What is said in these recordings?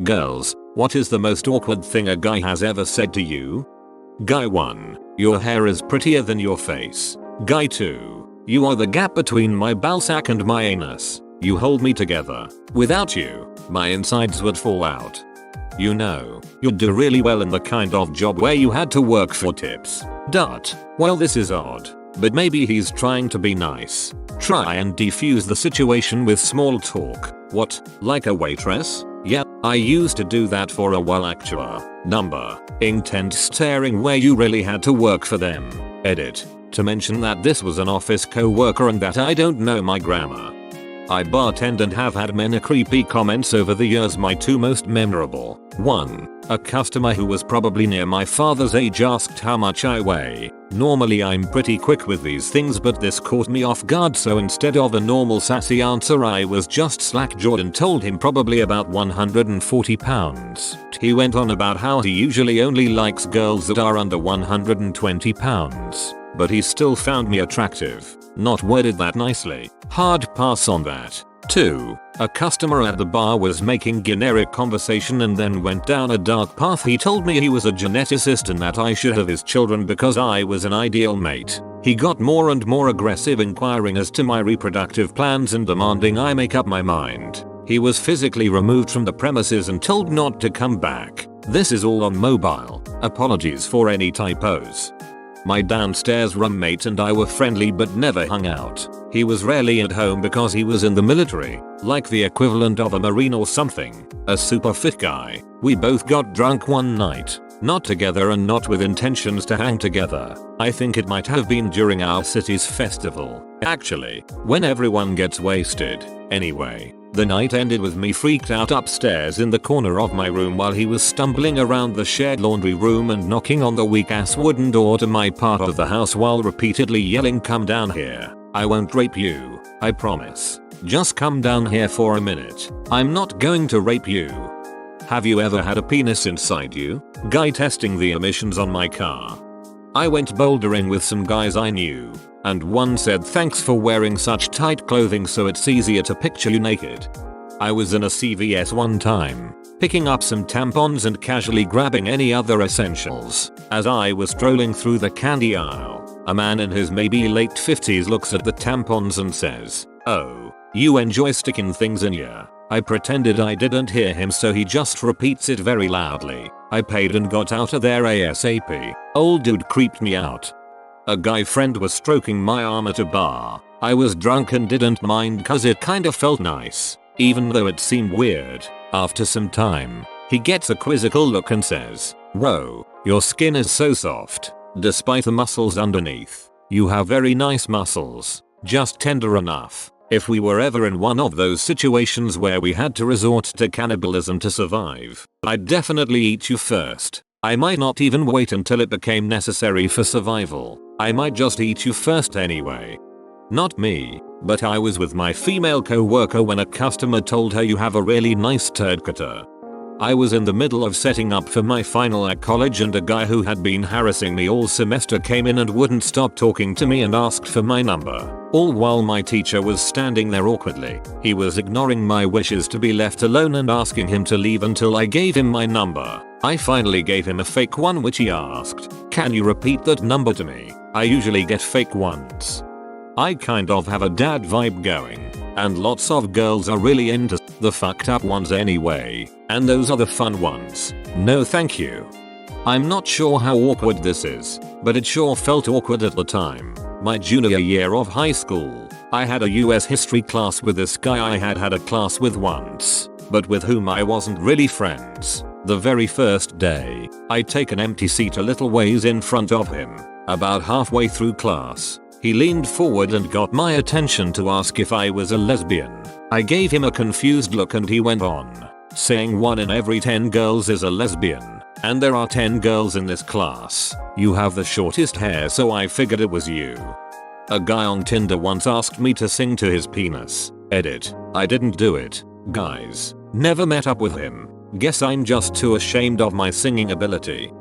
Girls, what is the most awkward thing a guy has ever said to you? Guy 1. Your hair is prettier than your face. Guy 2. You are the gap between my ballsack and my anus. You hold me together. Without you, my insides would fall out. You know, you'd do really well in the kind of job where you had to work for tips. Well, this is odd, but maybe he's trying to be nice. Try and defuse the situation with small talk. What, like a waitress? Yeah, I used to do that for a while actually. Number. Intense staring where you really had to work for them. Edit. To mention that this was an office co-worker and that I don't know my grammar. I bartend and have had many creepy comments over the years. My two most memorable. 1. A customer who was probably near my father's age asked how much I weigh. Normally I'm pretty quick with these things, but this caught me off guard, so instead of a normal sassy answer I was just slack-jawed and told him probably about 140 pounds. He went on about how he usually only likes girls that are under 120 pounds. But he still found me attractive. Not worded that nicely. Hard pass on that. 2. A customer at the bar was making generic conversation and then went down a dark path. He told me he was a geneticist and that I should have his children because I was an ideal mate. He got more and more aggressive, inquiring as to my reproductive plans and demanding I make up my mind. He was physically removed from the premises and told not to come back. This is all on mobile. Apologies for any typos. My downstairs roommate and I were friendly but never hung out. He was rarely at home because he was in the military, like the equivalent of a marine or something. A super fit guy. We both got drunk one night. Not together and not with intentions to hang together. I think it might have been during our city's festival. Actually, when everyone gets wasted. Anyway, the night ended with me freaked out upstairs in the corner of my room while he was stumbling around the shared laundry room and knocking on the weak ass wooden door to my part of the house while repeatedly yelling, "Come down here. I won't rape you. I promise. Just come down here for a minute. I'm not going to rape you." Have you ever had a penis inside you? Guy testing the emissions on my car. I went bouldering with some guys I knew, and one said thanks for wearing such tight clothing so it's easier to picture you naked. I was in a CVS one time, picking up some tampons and casually grabbing any other essentials. As I was strolling through the candy aisle, a man in his maybe late 50s looks at the tampons and says, "Oh, you enjoy sticking things in ya." I pretended I didn't hear him, so he just repeats it very loudly. I paid and got out of there ASAP. Old dude creeped me out. A guy friend was stroking my arm at a bar. I was drunk and didn't mind cause it kinda felt nice, even though it seemed weird. After some time, he gets a quizzical look and says, "Whoa, your skin is so soft, despite the muscles underneath. You have very nice muscles, just tender enough. If we were ever in one of those situations where we had to resort to cannibalism to survive, I'd definitely eat you first. I might not even wait until it became necessary for survival. I might just eat you first anyway." Not me, but I was with my female co-worker when a customer told her you have a really nice turd cutter. I was in the middle of setting up for my final at college and a guy who had been harassing me all semester came in and wouldn't stop talking to me and asked for my number. All while my teacher was standing there awkwardly. He was ignoring my wishes to be left alone and asking him to leave until I gave him my number. I finally gave him a fake one which he asked, "Can you repeat that number to me? I usually get fake ones." I kind of have a dad vibe going, and lots of girls are really into the fucked up ones anyway, and those are the fun ones. No thank you. I'm not sure how awkward this is, but it sure felt awkward at the time. My junior year of high school, I had a US history class with this guy I had had a class with once, but with whom I wasn't really friends. The very first day, I take an empty seat a little ways in front of him. About halfway through class, he leaned forward and got my attention to ask if I was a lesbian. I gave him a confused look and he went on, saying 1 in every 10 girls is a lesbian, and there are 10 girls in this class. You have the shortest hair, so I figured it was you. A guy on Tinder once asked me to sing to his penis. Edit. I didn't do it. Guys, never met up with him. Guess I'm just too ashamed of my singing ability.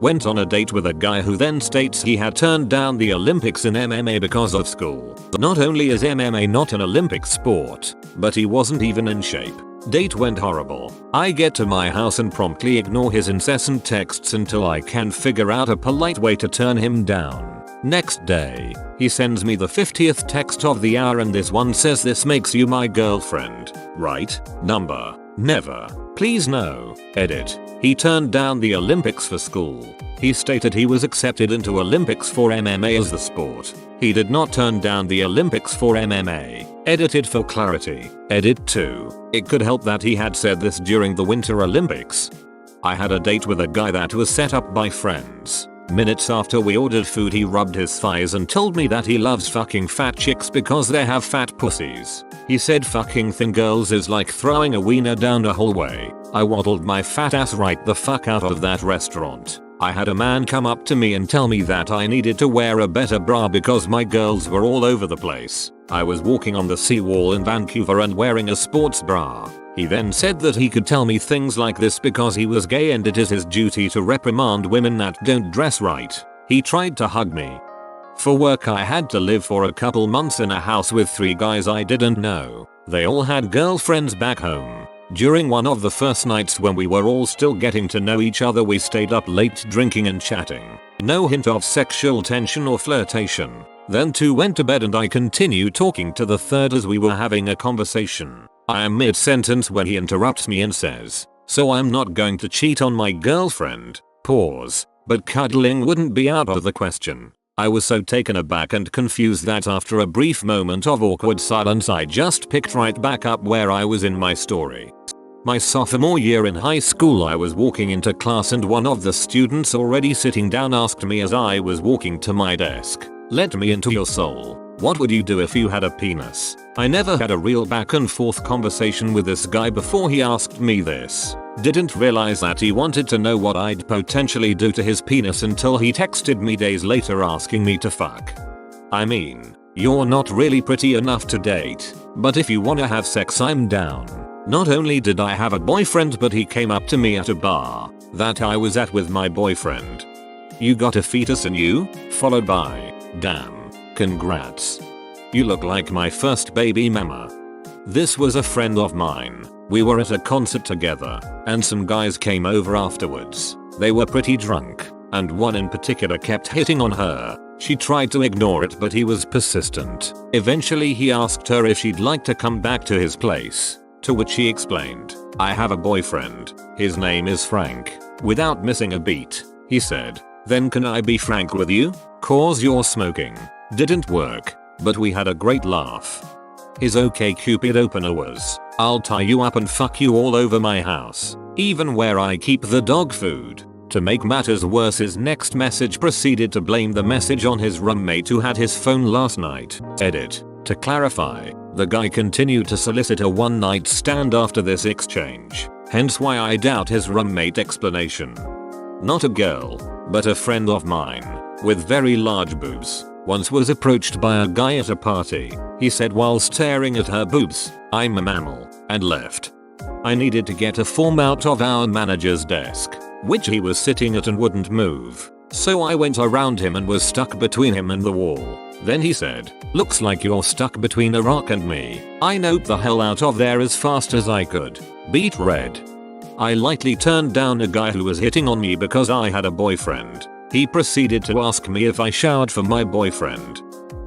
Went on a date with a guy who then states he had turned down the Olympics in MMA because of school. Not only is MMA not an Olympic sport, but he wasn't even in shape. Date went horrible. I get to my house and promptly ignore his incessant texts until I can figure out a polite way to turn him down. Next day, he sends me the 50th text of the hour and this one says, "This makes you my girlfriend, right? Number. Never. Please no. Edit. He turned down the Olympics for school. He stated he was accepted into Olympics for MMA as the sport. He did not turn down the Olympics for MMA. Edited for clarity. Edit 2. It could help that he had said this during the Winter Olympics. I had a date with a guy that was set up by friends. Minutes after we ordered food he rubbed his thighs and told me that he loves fucking fat chicks because they have fat pussies. He said fucking thin girls is like throwing a wiener down a hallway. I waddled my fat ass right the fuck out of that restaurant. I had a man come up to me and tell me that I needed to wear a better bra because my girls were all over the place. I was walking on the seawall in Vancouver and wearing a sports bra. He then said that he could tell me things like this because he was gay and it is his duty to reprimand women that don't dress right. He tried to hug me. For work I had to live for a couple months in a house with 3 guys I didn't know. They all had girlfriends back home. During one of the first nights when we were all still getting to know each other we stayed up late drinking and chatting. No hint of sexual tension or flirtation. Then 2 went to bed and I continued talking to the 3rd as we were having a conversation. I am mid-sentence when he interrupts me and says, "So I'm not going to cheat on my girlfriend." Pause. But cuddling wouldn't be out of the question. I was so taken aback and confused that after a brief moment of awkward silence I just picked right back up where I was in my story. My sophomore year in high school I was walking into class and one of the students already sitting down asked me as I was walking to my desk, "Let me into your soul. What would you do if you had a penis?" I never had a real back and forth conversation with this guy before he asked me this. Didn't realize that he wanted to know what I'd potentially do to his penis until he texted me days later asking me to fuck. I mean, you're not really pretty enough to date, but if you wanna have sex I'm down. Not only did I have a boyfriend but he came up to me at a bar that I was at with my boyfriend. "You got a fetus in you?" Followed by, "Damn. Congrats. You look like my first baby mama." This was a friend of mine. We were at a concert together, and some guys came over afterwards. They were pretty drunk, and one in particular kept hitting on her. She tried to ignore it but he was persistent. Eventually he asked her if she'd like to come back to his place, to which she explained, "I have a boyfriend. His name is Frank." Without missing a beat, he said, "Then can I be frank with you? 'Cause you're smoking." Didn't work, but we had a great laugh. His OkCupid opener was, "I'll tie you up and fuck you all over my house, even where I keep the dog food." To make matters worse his next message proceeded to blame the message on his roommate who had his phone last night. Edit. To clarify, the guy continued to solicit a one-night stand after this exchange, hence why I doubt his roommate explanation. Not a girl, but a friend of mine, with very large boobs, once was approached by a guy at a party. He said while staring at her boobs, "I'm a mammal," and left. I needed to get a form out of our manager's desk, which he was sitting at and wouldn't move. So I went around him and was stuck between him and the wall. Then he said, "Looks like you're stuck between a rock and me." I noped the hell out of there as fast as I could. Beat red. I lightly turned down a guy who was hitting on me because I had a boyfriend. He proceeded to ask me if I showered for my boyfriend.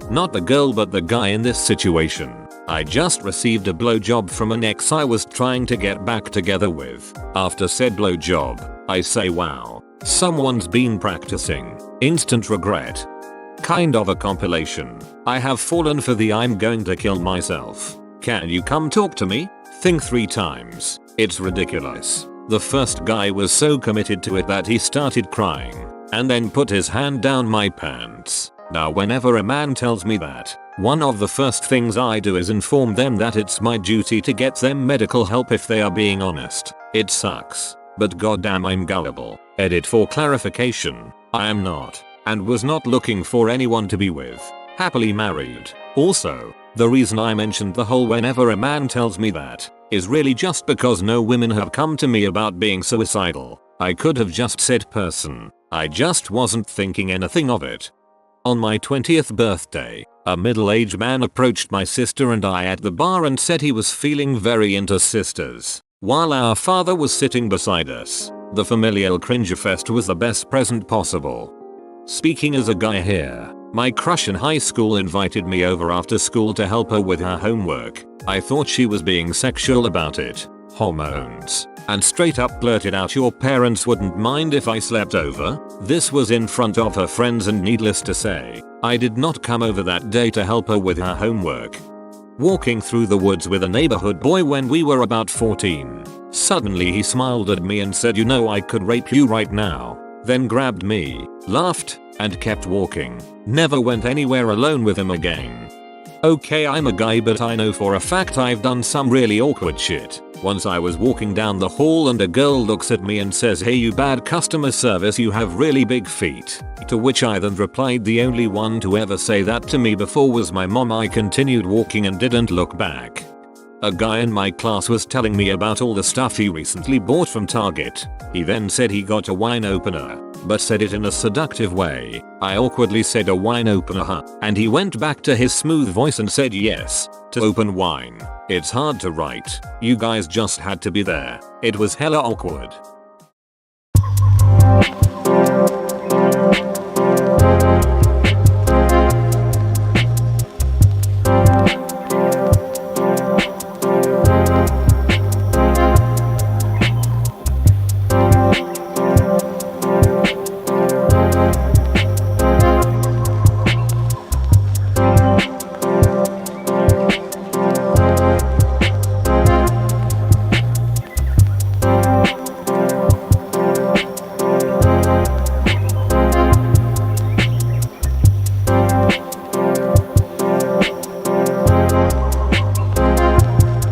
Not the girl but the guy in this situation. I just received a blowjob from an ex I was trying to get back together with. After said blowjob, I say wow, someone's been practicing. Instant regret. Kind of a compilation. I have fallen for the "I'm going to kill myself. Can you come talk to me?" thing 3 times. It's ridiculous. The first guy was so committed to it that he started crying, and then put his hand down my pants. Now whenever a man tells me that, one of the first things I do is inform them that it's my duty to get them medical help if they are being honest. It sucks, but goddamn I'm gullible. Edit for clarification, I am not, and was not looking for anyone to be with. Happily married. Also, the reason I mentioned the whole "whenever a man tells me that" is really just because no women have come to me about being suicidal. I could have just said person. I just wasn't thinking anything of it. On my 20th birthday, A middle-aged man approached my sister and I at the bar and said he was feeling very into sisters, while our father was sitting beside us. The familial cringe-fest was the best present possible. Speaking as a guy here, my crush in high school invited me over after school to help her with her homework. I thought she was being sexual about it. Hormones. And straight up blurted out, your parents wouldn't mind if I slept over? This was in front of her friends, and needless to say, I did not come over that day to help her with her homework. Walking through the woods with a neighborhood boy when we were about 14. Suddenly he smiled at me and said, "You know I could rape you right now." Then grabbed me, laughed, and kept walking. Never went anywhere alone with him again. Okay, I'm a guy, but I know for a fact I've done some really awkward shit. Once I was walking down the hall and a girl looks at me and says, "Hey, you bad customer service, you have really big feet." To which I then replied, the only one to ever say that to me before was my mom. I continued walking and didn't look back. A guy in my class was telling me about all the stuff he recently bought from Target. He then said he got a wine opener, but said it in a seductive way. I awkwardly said, "A wine opener, huh?" And he went back to his smooth voice and said, "Yes, to open wine. It's hard to write. You guys just had to be there." It was hella awkward.